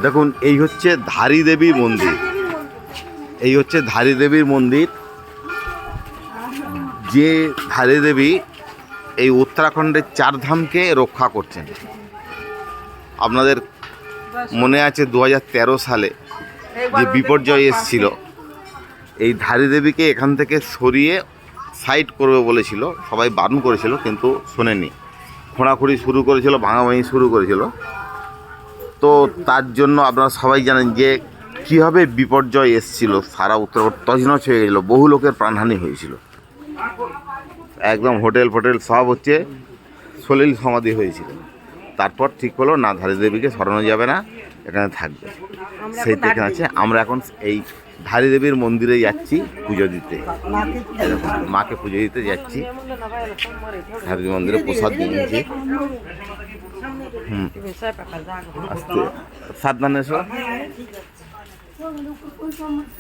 দেখুন এই হচ্ছে ধারী দেবী মন্দির, এই হচ্ছে ধারী দেবীর মন্দির। যে ধারী দেবী এই উত্তরাখণ্ডের চারধামকে রক্ষা করছেন। আপনাদের মনে আছে 2013 সালে যে বিপর্যয় এসেছিল, এই ধারী দেবীকে এখান থেকে সরিয়ে সাইড করবে বলেছিল, সবাই বারণ করেছিল কিন্তু শোনেনি, খোঁড়াখুঁড়ি শুরু করেছিল, ভাঙাভাঙি শুরু করেছিল। তো তার জন্য আপনারা সবাই জানেন যে কীভাবে বিপর্যয় এসেছিল, সারা উত্তরাখণ্ড তছনছ হয়ে গেছিলো, বহু লোকের প্রাণহানি হয়েছিল, একদম হোটেল ফোটেল সব হচ্ছে সলিল সমাধি হয়েছিল। তারপর ঠিক হলো না, ধারী দেবীকে সরানো যাবে না, এখানে থাকবে, সেই থেকে আছে। আমরা এখন এই ধারী দেবীর মন্দিরে যাচ্ছি পুজো দিতে, মাকে পুজো দিতে যাচ্ছি। ধারী মন্দিরে প্রসাদ নিয়েছি। আস্তে সাবধানে এসো,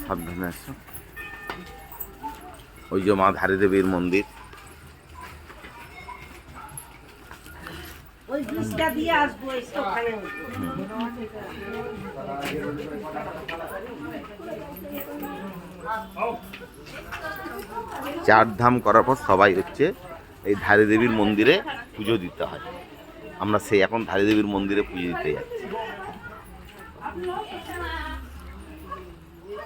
সাবধানে এসো। ওই যে মা ধারী দেবীর মন্দির। চার ধাম করার পর সবাই হচ্ছে এই ধারী দেবীর মন্দিরে পুজো দিতে হয়। আমরা সেই এখন ধারী দেবীর মন্দিরে পুজো দিতে যাচ্ছি।